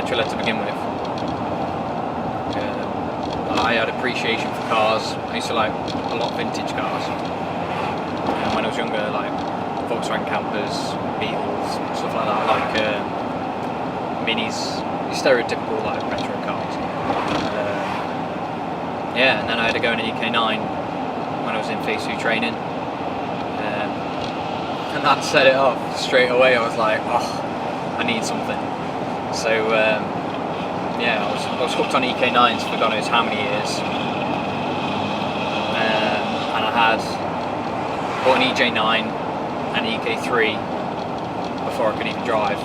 petrolhead to begin with. I had appreciation for cars. I used to like a lot of vintage cars. And when I was younger, like Volkswagen Campers, Beetles, stuff like that, like Minis, stereotypical like retro cars. Yeah, and then I had to go in an EK9 when I was in phase 2 training. And that set it off straight away. I was like, oh, I need something. So yeah, I was hooked on EK9s for God knows how many years. And I had bought an EJ9 and EK3 before I could even drive.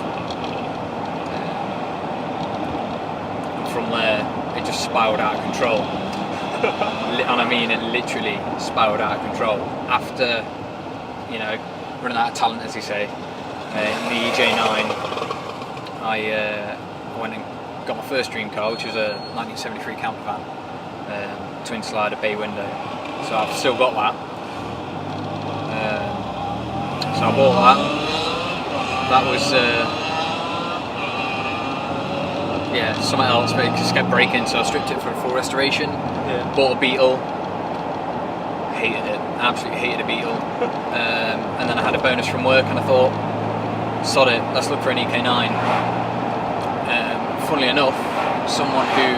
And from there, it just spiraled out of control. And I mean, it literally spiraled out of control. After, you know, running out of talent, as you say, in the EJ9, I went and got my first dream car, which was a 1973 camper van, twin slider bay window. So I've still got that. So I bought that. That was yeah, something else, but it just kept breaking, so I stripped it for a full restoration. Yeah. Bought a Beetle. Hated it. Absolutely hated a Beetle. And then I had a bonus from work, and I thought, sod it, let's look for an EK9. Funnily enough, someone who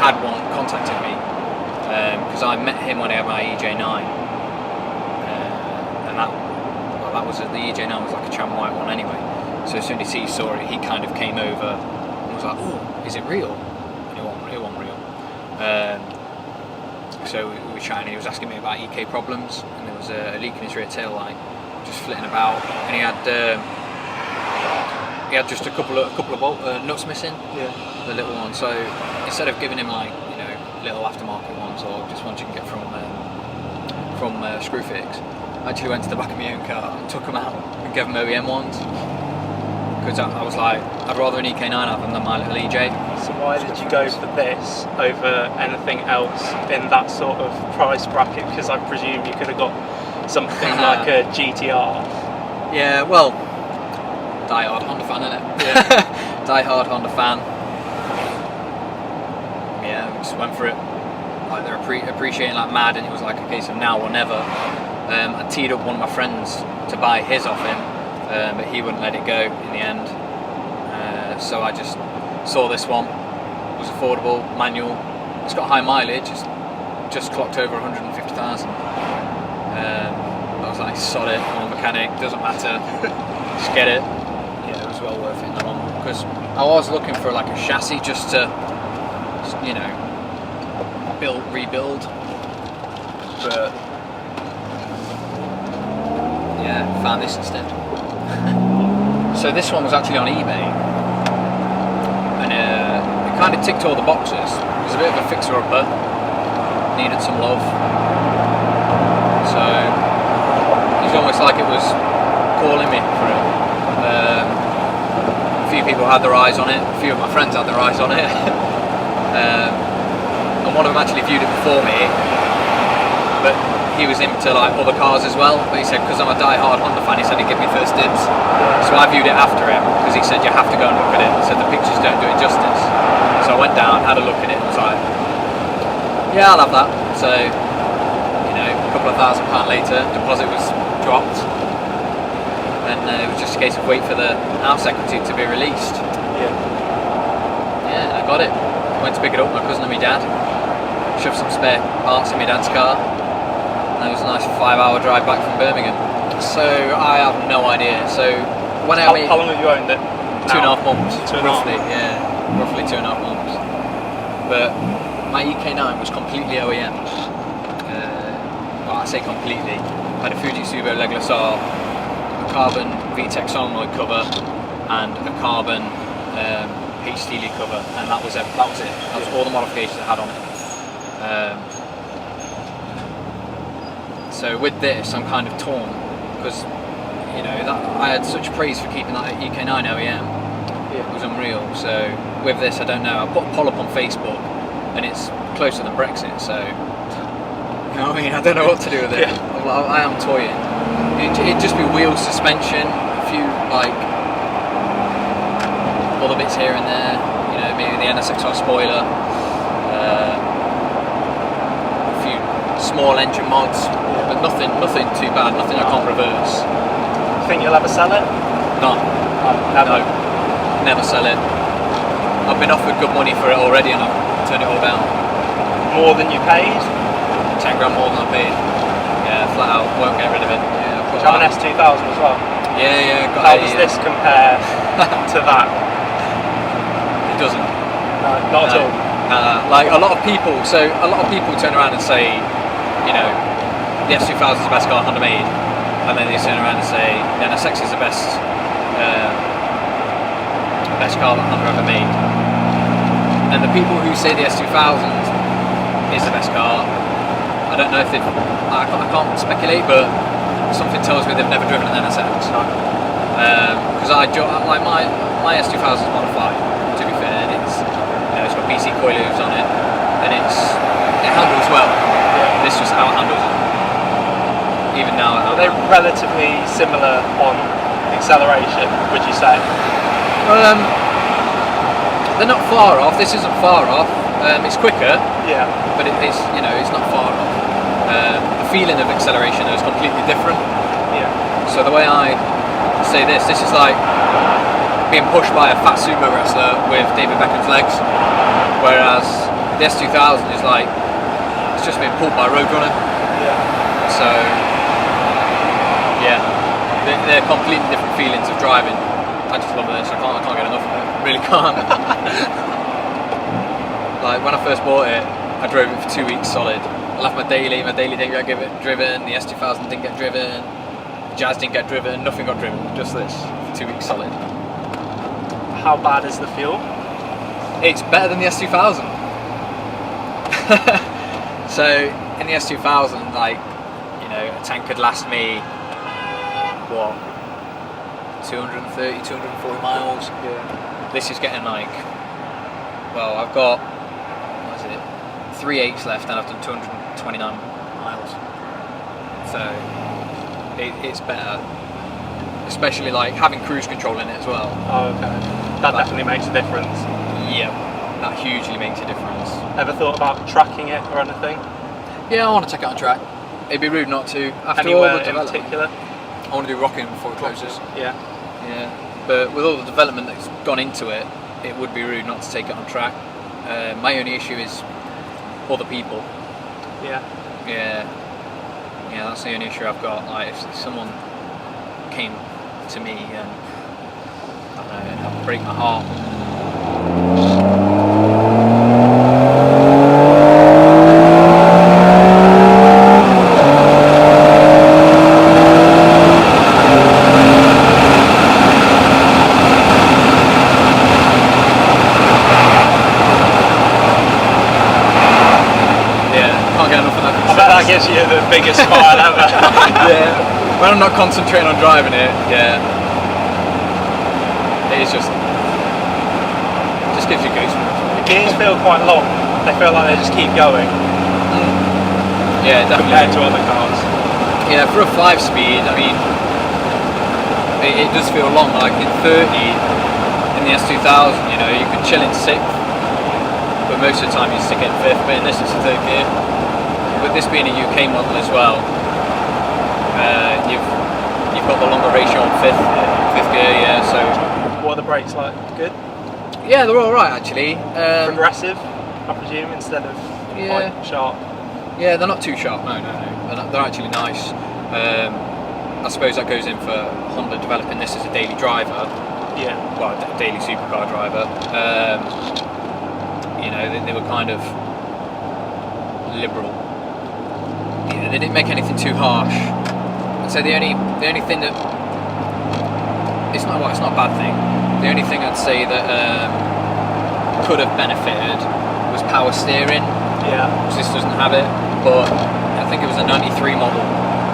had one contacted me because I met him when I had my EJ9, and that was the EJ9 was like a Cham White one anyway. So as soon as he saw it, he kind of came over and was like, "Oh, is it real?" And it wasn't real. So we were chatting, and he was asking me about EK problems, and there was a leak in his rear tail light, just flitting about, and he had just a couple of nuts missing, the little one. So instead of giving him like, you know, little aftermarket ones or just ones you can get from Screwfix, I actually went to the back of my own car and took them out and gave them OEM ones, because I was like, I'd rather an EK9 have them than my little EJ. So why did you go for this over anything else in that sort of price bracket? Because I presume you could have got something like a GTR. Yeah, well, die-hard Honda fan, innit? Yeah. Die-hard Honda fan. Yeah, we just went for it. Like, they're appreciating like mad, and it was like a case of now or never. I teed up one of my friends to buy his off him, but he wouldn't let it go in the end. So I just saw this one. It was affordable, manual. It's got high mileage. It's just clocked over 150,000. I was like, sod it, I'm a mechanic, doesn't matter. Just get it. Yeah, it was well worth it in the long run, because I was looking for like a chassis just to, you know, rebuild. But yeah, found this instead. So this one was actually on eBay, and it kind of ticked all the boxes. It was a bit of a fixer-upper, needed some love. So it was almost like it was calling me for it. A few people had their eyes on it, a few of my friends had their eyes on it. And one of them actually viewed it before me, but he was into like other cars as well. But he said, because I'm a die-hard Honda fan, he said he'd give me first dibs. So I viewed it after him, because he said you have to go and look at it. He said the pictures don't do it justice. So I went down, had a look at it, and was like, yeah, I'll have that. So, you know, a couple of £1,000 later, deposit was dropped, and it was just a case of wait for the house equity to be released. Yeah, I got it. Went to pick it up with my cousin and my dad, shoved some spare parts in my dad's car, and it was a nice 5-hour drive back from Birmingham. So I have no idea. So when how long have you owned it? 2.5 months, roughly. Yeah, roughly 2.5 months. But my EK9 was completely OEM. Well, I say completely. I had a Fujitsu legless R, a carbon VTEC solenoid cover, and a carbon H Steely cover, and that was it. That was all the modifications I had on it. So with this, I'm kind of torn, because, you know, that I had such praise for keeping that EK9 OEM. It was unreal. So with this, I don't know. I put a poll up on Facebook, and it's closer than Brexit. So, you know what I mean? I don't know what to do with it. I am toying. It'd just be wheel suspension, a few like other bits here and there. You You know, maybe the NSXR spoiler, a few small engine mods, but nothing too bad, nothing I can't reverse. Think you'll ever sell it? No, Never. no, never sell it. I've been offered good money for it already, and I've turned it all down. More than you paid? 10 grand more than I paid. Yeah, flat out, won't get rid of it. Yeah, Do you have an S2000 as well? Yeah, got How does this compare to that? It doesn't. No, not at all. Like a lot of people turn around and say, you know, the S2000 is the best car Honda made, and then they turn around and say the NSX is the best car that Honda ever made. And the people who say the S2000 is the best car, I don't know if I can't speculate, but something tells me they've never driven an NSX. Because like my S2000 is modified, to be fair, and it's got BC coilovers on it, and it handles well. Yeah. This just out-handles it. Even now, Are they relatively similar on acceleration, would you say? They're not far off. This isn't far off. It's quicker, Yeah. but it's not far off. The feeling of acceleration is completely different. Yeah. So the way I say this is like being pushed by a fat sumo wrestler with David Beckham's legs, whereas the S2000 is like it's just being pulled by a Roadrunner. Yeah. So yeah, they're completely different feelings of driving. I just love this. I can't get enough of it. Really can't. Like when I first bought it, I drove it for 2 weeks solid. I left my daily didn't get driven, the S2000 didn't get driven, Jazz didn't get driven, nothing got driven, just this for 2 weeks solid. How bad is the fuel? It's better than the S2000. So in the S2000, like, you know, a tank could last me, what, 230, 240 miles. Yeah. This is getting like, well, I've got, 3/8 left, and I've done 229 miles. So it's better, especially like having cruise control in it as well. Oh, okay. That definitely makes a difference. Yeah, that hugely makes a difference. Ever thought about tracking it or anything? Yeah, I want to take it on track. It'd be rude not to. After Anywhere all the in development, particular? I want to do Rocking before it closes. Yeah. Yeah, but with all the development that's gone into it, it would be rude not to take it on track. My only issue is other people. Yeah. Yeah, that's the only issue I've got. Like, if someone came to me and I don't know, that would break my heart. That gives you the biggest smile ever. Yeah, when I'm not concentrating on driving it, yeah, it is just gives you goosebumps. The gears feel quite long. They feel like they just keep going. Yeah, definitely. Compared to other cars. Yeah, for a 5-speed, I mean, it does feel long. Like in 30, in the S2000, you know, you can chill in 6th, but most of the time you stick it in 5th. But in this, it's a 3rd gear. With this being a UK model as well, you've got the longer ratio on 5th gear, yeah. So what are the brakes like? Good? Yeah, they're all right actually. Progressive, I presume, instead of quite sharp. Yeah, they're not too sharp. No. They're actually nice. I suppose that goes in for Honda developing this as a daily driver. Yeah. Well, a daily supercar driver. You know, they were kind of liberal. Yeah, they didn't make anything too harsh. I'd say the only thing that it's not a bad thing. The only thing I'd say that could have benefited was power steering. Yeah. Which this doesn't have it, but I think it was a '93 model.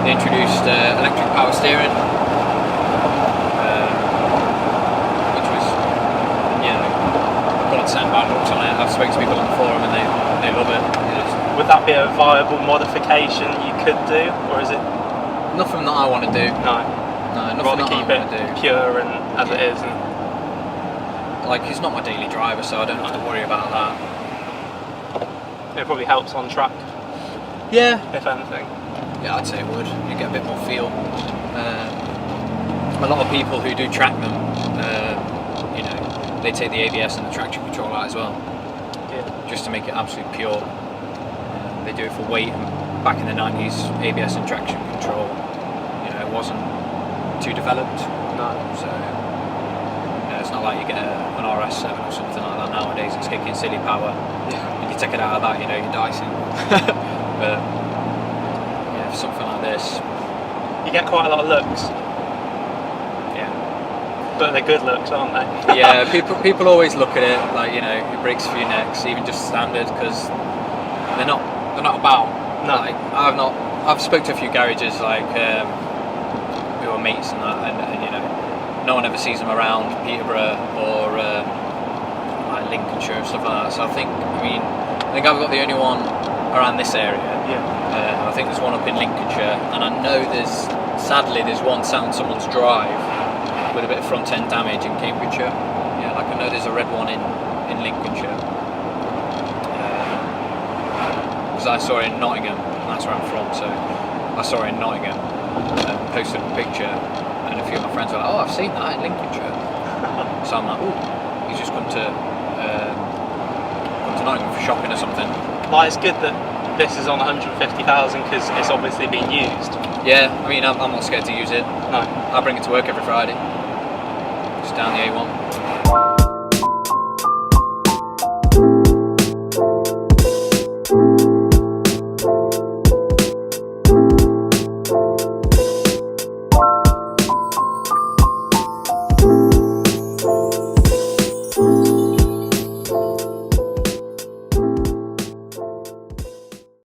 They introduced electric power steering, which was, you know, godsend bad looks on it. I've spoken to people on the forum and they love it. Would that be a viable modification you could do, or is it nothing that I want to do? No, nothing rather that keep I want to do. it pure and as it is. And like he's not my daily driver, so I don't have to worry about that. It probably helps on track, Yeah, if anything. yeah, I'd say it would. You get a bit more feel. A lot of people who do track them, you know, they take the ABS and the traction control out as well, Yeah. just to make it absolutely pure. They do it for weight, and back in the 90s, ABS and traction control, you know, it wasn't too developed. No. So, you know, it's not like you get an RS7 or something like that nowadays. It's kicking silly power. Yeah. If you take it out of that, you know, you're dicing. But yeah, for something like this, You get quite a lot of looks, yeah, but they're good looks, aren't they? yeah. People always look at it like, you know, it breaks a few necks, even just standard, because they're not about. No. Like I've spoke to a few garages like who are mates and that, and you know, no one ever sees them around Peterborough or like Lincolnshire and stuff like that. So I think I've got the only one around this area. Yeah. I think there's one up in Lincolnshire, and I know sadly there's one sat on someone's drive with a bit of front end damage in Cambridgeshire. Yeah, like I know there's a red one in Lincolnshire. Because I saw it in Nottingham, that's where I'm from, so I saw it in Nottingham, posted a picture, and a few of my friends were like, oh, I've seen that in Lincolnshire. So I'm like, ooh, he's just come to Nottingham for shopping or something. Like, it's good that this is on 150,000 because it's obviously been used. Yeah, I mean, I'm not scared to use it. No. I bring it to work every Friday, just down the A1.